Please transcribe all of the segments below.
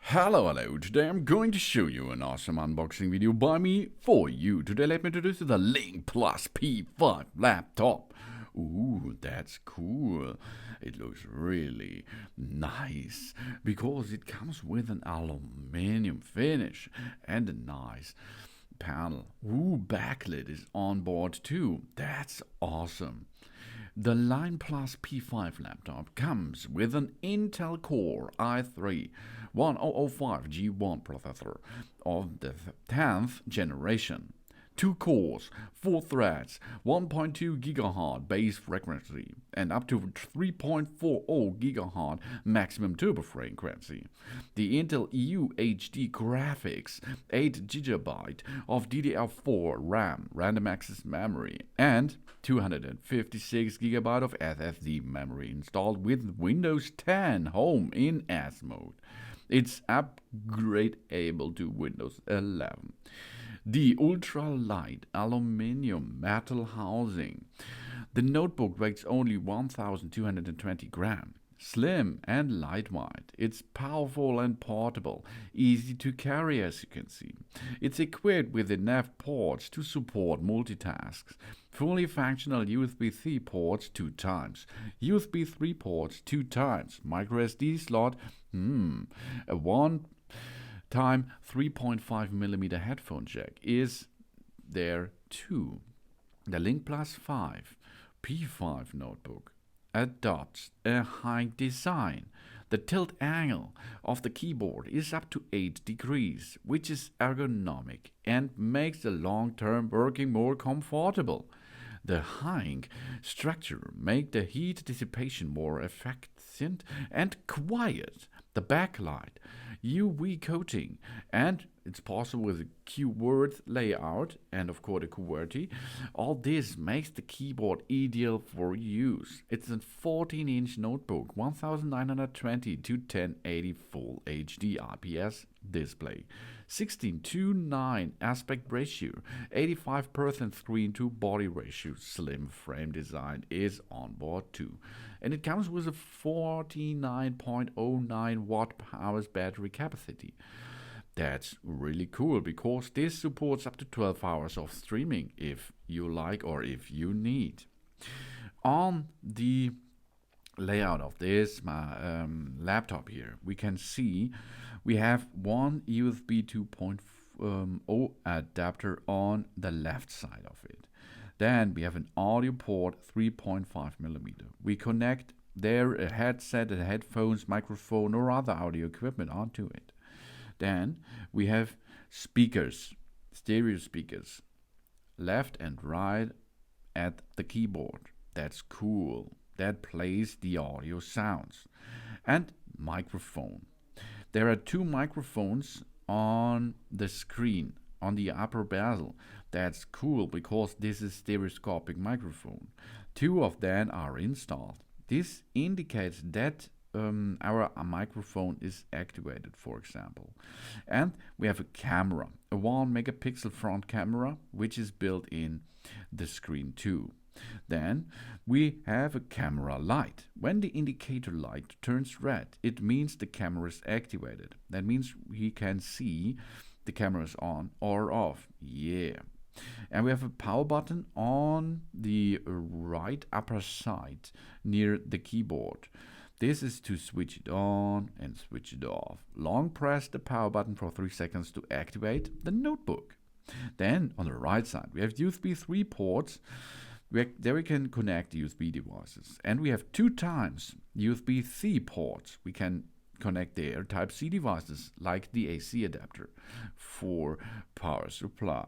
Hello, today I'm going to show you an awesome unboxing video by me for you. Today let me introduce you to the LincPlus P5 laptop. Ooh, that's cool. It looks really nice because it comes with an aluminium finish and a nice panel. Ooh, backlit is on board too. That's awesome. The LincPlus P5 laptop comes with an Intel Core i3 1005G1 processor of the 10th generation. 2 cores, 4 threads, 1.2 GHz base frequency, and up to 3.40 GHz maximum turbo frequency. The Intel UHD Graphics, 8GB of DDR4 RAM, random access memory, and 256GB of SSD memory installed with Windows 10 Home in S mode. It's upgradable to Windows 11. The ultra-light aluminium metal housing. The notebook weighs only 1,220 grams. Slim and lightweight. It's powerful and portable, easy to carry as you can see. It's equipped with enough ports to support multitasks. Fully functional USB-C ports 2 times. USB 3 ports 2 times. Micro SD slot, a 1 time 3.5mm headphone jack is there too. The LincPlus P5 Notebook adopts a high design. The tilt angle of the keyboard is up to 8 degrees, which is ergonomic and makes the long-term working more comfortable. The hinge structure makes the heat dissipation more efficient and quiet. The backlight, UV coating, and it's possible with a QWERTZ layout and of course a QWERTY. All this makes the keyboard ideal for use. It's a 14-inch notebook, 1920 to 1080 Full HD IPS display, 16:9 aspect ratio, 85% screen to body ratio, slim frame design is on board too. And it comes with a 49.09 watt hours battery capacity. That's really cool because this supports up to 12 hours of streaming if you like or if you need. On the layout of this laptop here, we can see we have one USB 2.0 adapter on the left side of it. Then we have an audio port 3.5mm. We connect there a headset, a headphones, microphone or other audio equipment onto it. Then we have speakers, stereo speakers, left and right at the keyboard. That's cool. That plays the audio sounds. And microphone. There are 2 microphones on the screen, on the upper bezel. That's cool because this is stereoscopic microphone. 2 of them are installed. This indicates that our microphone is activated, for example. And we have a camera, a 1 megapixel front camera, which is built in the screen too. Then we have a camera light. When the indicator light turns red, it means the camera is activated. That means we can see the camera is on or off. Yeah. And we have a power button on the right upper side near the keyboard. This is to switch it on and switch it off. Long press the power button for 3 seconds to activate the notebook. Then on the right side we have USB 3 ports. There we can connect USB devices. And we have 2 times USB-C ports. We can connect there Type-C devices like the AC adapter for power supply.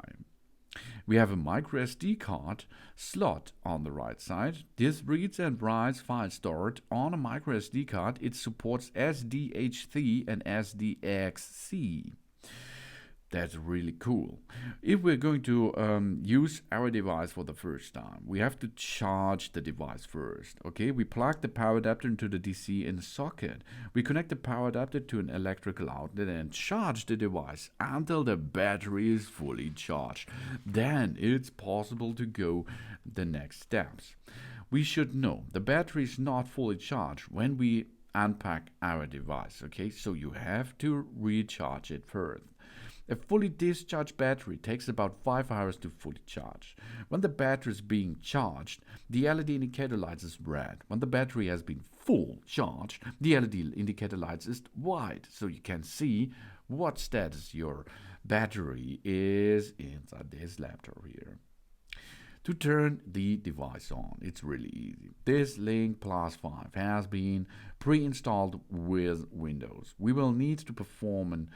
We have a micro SD card slot on the right side. This reads and writes files stored on a micro SD card. It supports SDHC and SDXC. That's really cool. If we're going to use our device for the first time, we have to charge the device first. Okay, we plug the power adapter into the DC in socket. We connect the power adapter to an electrical outlet and charge the device until the battery is fully charged. Then it's possible to go the next steps. We should know the battery is not fully charged when we unpack our device, okay? So you have to recharge it first. A fully discharged battery takes about 5 hours to fully charge. When the battery is being charged, the LED indicator light is red. When the battery has been full charged, the LED indicator light is white, so you can see what status your battery is inside this laptop here. To turn the device on, it's really easy. This LincPlus 5 has been pre-installed with Windows. We will need to perform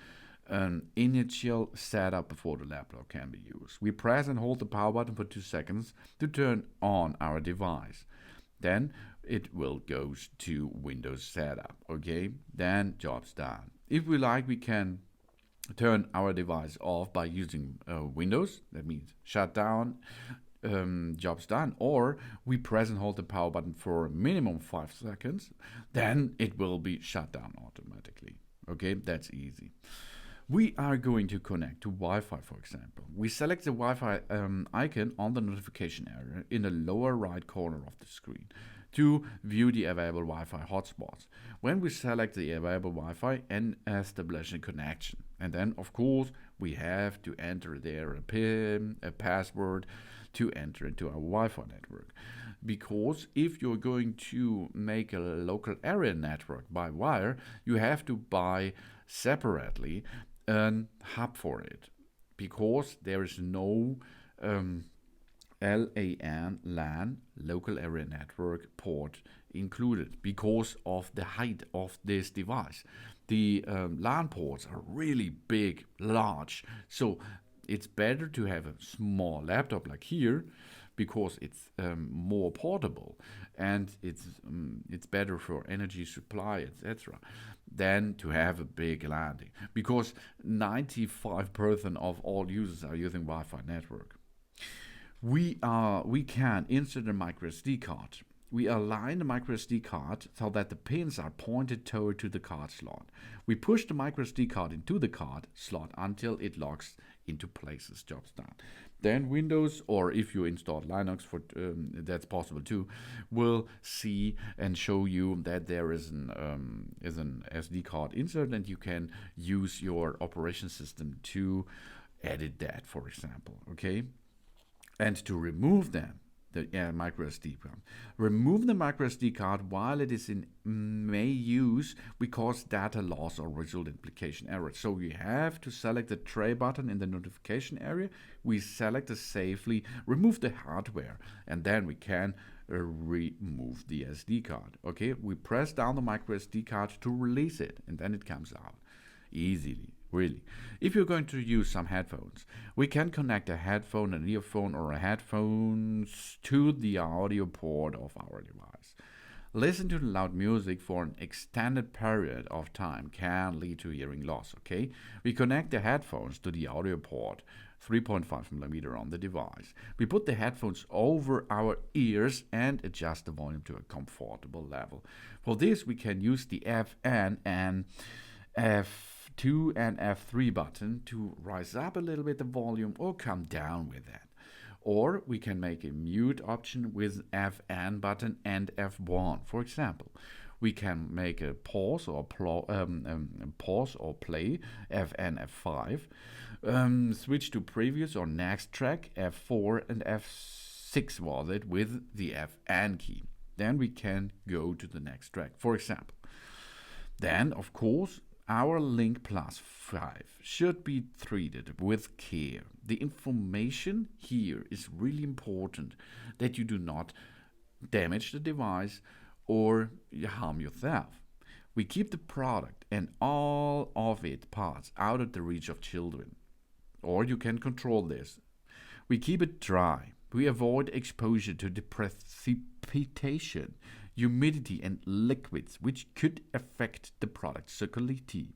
an initial setup before the laptop can be used. We press and hold the power button for 2 seconds to turn on our device. Then it will go to Windows setup, okay? Then job's done. If we like, we can turn our device off by using Windows. That means shut down, job's done. Or we press and hold the power button for a minimum 5 seconds. Then it will be shut down automatically. Okay, that's easy. We are going to connect to Wi-Fi, for example. We select the Wi-Fi icon on the notification area in the lower right corner of the screen to view the available Wi-Fi hotspots. When we select the available Wi-Fi and establish a connection, and then of course we have to enter there a PIN, a password to enter into our Wi-Fi network. Because if you're going to make a local area network by wire, you have to buy separately a hub for it, because there is no LAN, local area network port included because of the height of this device. The LAN ports are really big, large, so it's better to have a small laptop like here, because it's more portable and it's better for energy supply, etc., than to have a big LAN, because 95% of all users are using Wi-Fi network. We can insert a microSD card. We align the microSD card so that the pins are pointed toward to the card slot. We push the microSD card into the card slot until it locks into places. Job's done. Then Windows, or if you install Linux, for that's possible too, will see and show you that there is an SD card insert, and you can use your operation system to edit that, for example. Okay, and to remove them, the microSD card. Remove the microSD card while it is in may use, because data loss or visual implication error. So we have to select the tray button in the notification area. We select the safely, remove the hardware, and then we can remove the SD card. Okay, we press down the microSD card to release it, and then it comes out easily. Really. If you're going to use some headphones, we can connect a headphone, an earphone, or a headphones to the audio port of our device. Listen to loud music for an extended period of time can lead to hearing loss, okay? We connect the headphones to the audio port, 3.5mm on the device. We put the headphones over our ears and adjust the volume to a comfortable level. For this, we can use the FN and F2 and F3 button to rise up a little bit the volume or come down with that. Or we can make a mute option with FN button and F1. For example, we can make a pause or play FN F5, switch to previous or next track F4 and F6 was it with the FN key. Then we can go to the next track, for example. Then, of course, our LincPlus 5 should be treated with care. The information here is really important, that you do not damage the device or harm yourself. We keep the product and all of its parts out of the reach of children. Or you can control this. We keep it dry. We avoid exposure to the precipitation, humidity and liquids which could affect the product's circularity.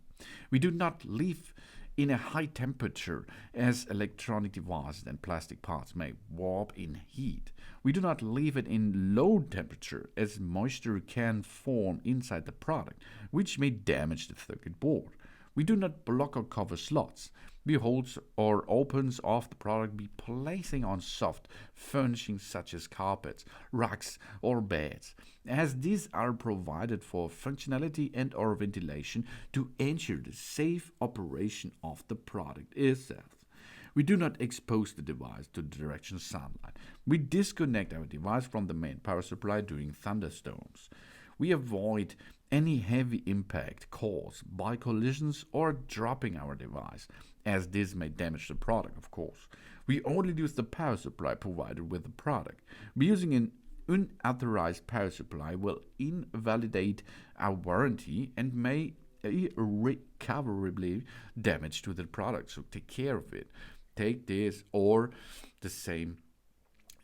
We do not leave in a high temperature, as electronic devices and plastic parts may warp in heat. We do not leave it in low temperature, as moisture can form inside the product, which may damage the circuit board. We do not block or cover slots. beholds or opens off the product be placing on soft furnishings such as carpets, rugs, or beds, as these are provided for functionality and or ventilation to ensure the safe operation of the product itself. We do not expose the device to the direction of sunlight. We disconnect our device from the main power supply during thunderstorms. We avoid any heavy impact caused by collisions or dropping our device, as this may damage the product, of course. We only use the power supply provided with the product. By using an unauthorized power supply will invalidate our warranty and may irrecoverably damage to the product, so take care of it. Take this or the same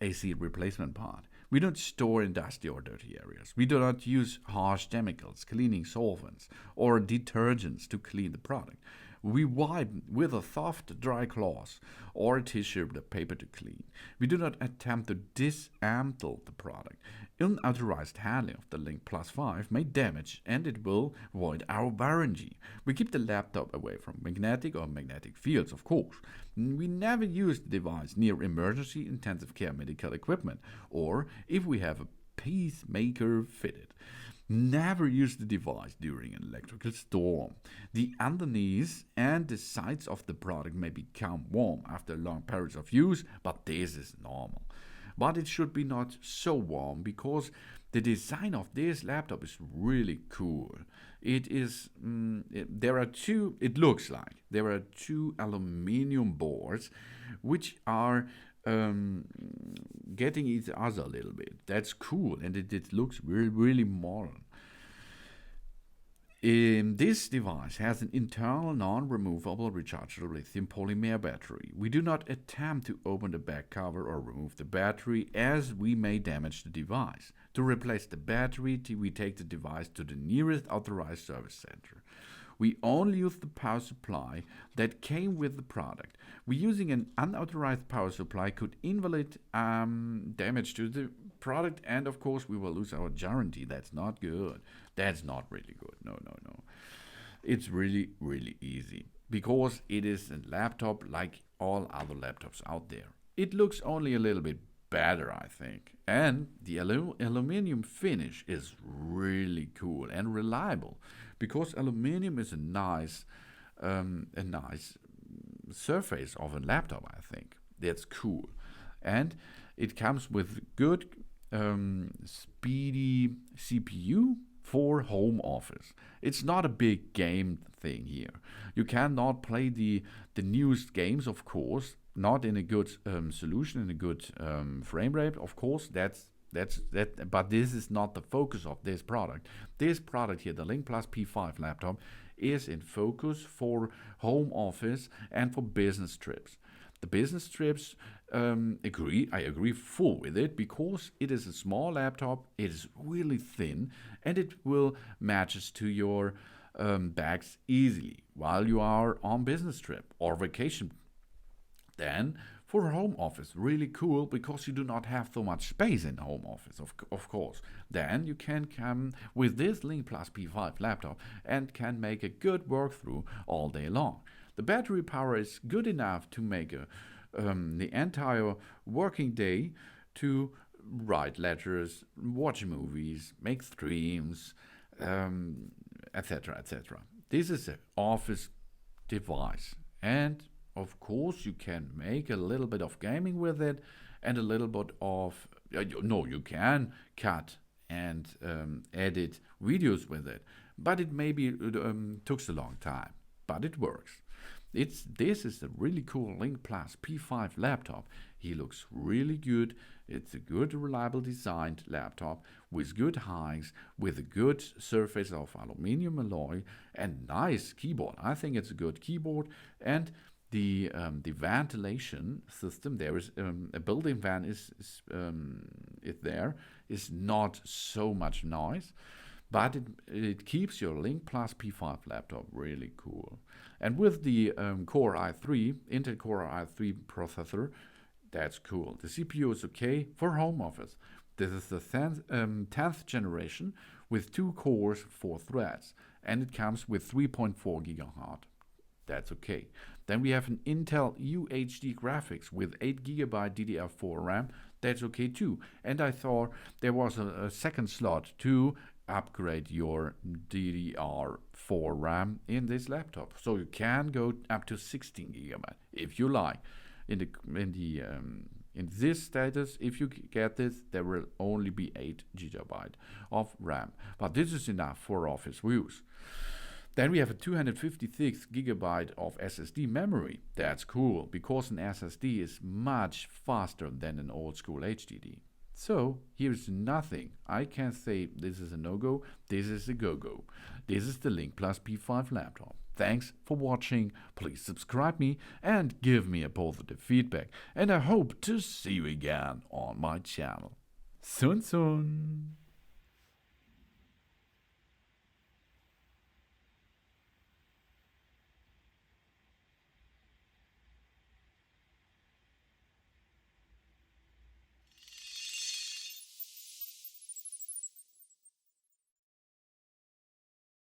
AC replacement part. We don't store in dusty or dirty areas. We do not use harsh chemicals, cleaning solvents, or detergents to clean the product. We wipe with a soft, dry cloth or a tissue paper to clean. We do not attempt to dismantle the product. Unauthorized handling of the LincPlus 5 may damage and it will void our warranty. We keep the laptop away from magnetic fields, of course. We never use the device near emergency intensive care medical equipment or if we have a pacemaker fitted. Never use the device during an electrical storm. The underneath and the sides of the product may become warm after long periods of use, but this is normal. But it should be not so warm because the design of this laptop is really cool. It looks like there are two aluminium boards which are getting each other a little bit. That's cool, and it looks really, really modern. This device has an internal non-removable rechargeable lithium polymer battery. We do not attempt to open the back cover or remove the battery as we may damage the device. To replace the battery, we take the device to the nearest authorized service center. We only use the power supply that came with the product. We using an unauthorized power supply could invalidate damage to the product, and of course we will lose our warranty. That's not good. That's not really good. No. It's really, really easy because it is a laptop like all other laptops out there. It looks only a little bit better, I think. And the aluminium finish is really cool and reliable because aluminium is a nice surface of a laptop, I think. That's cool. And it comes with good speedy CPU for home office. It's not a big game thing here. You cannot play the newest games, of course, not in a good solution, in a good frame rate, of course. That's but this is not the focus of this product. This product here, the LincPlus P5 laptop, is in focus for home office and for business trips. The business trips, I agree full with it because it is a small laptop, it is really thin, and it will matches to your bags easily while you are on business trip or vacation. Then for home office, really cool because you do not have so much space in home office, of course. Then you can come with this LincPlus P5 laptop and can make a good workthrough all day long. The battery power is good enough to make the entire working day to write letters, watch movies, make streams, etc., etc. This is an office device, and of course you can make a little bit of gaming with it and a little bit of you can cut and edit videos with it, but it maybe took a long time, but it works. This is a really cool LincPlus P5 laptop. He looks really good. It's a good, reliable designed laptop with good heights, with a good surface of aluminium alloy and nice keyboard. I think it's a good keyboard, and the ventilation system there is a built-in fan is not so much noise. But it keeps your LincPlus P5 laptop really cool. And with the Intel Core i3 processor, that's cool. The CPU is okay for home office. This is the 10th generation with 2 cores, 4 threads. And it comes with 3.4 GHz That's okay. Then we have an Intel UHD Graphics with 8GB DDR4 RAM. That's okay too. And I thought there was a second slot to upgrade your DDR4 RAM in this laptop. So you can go up to 16GB if you like. In this status, if you get this, there will only be 8GB of RAM. But this is enough for office use. Then we have a 256GB of SSD memory. That's cool, because an SSD is much faster than an old school HDD. So here's nothing. I can't say this is a no-go, this is a go-go. This is the LincPlus P5 laptop. Thanks for watching. Please subscribe me and give me a positive feedback. And I hope to see you again on my channel. Soon.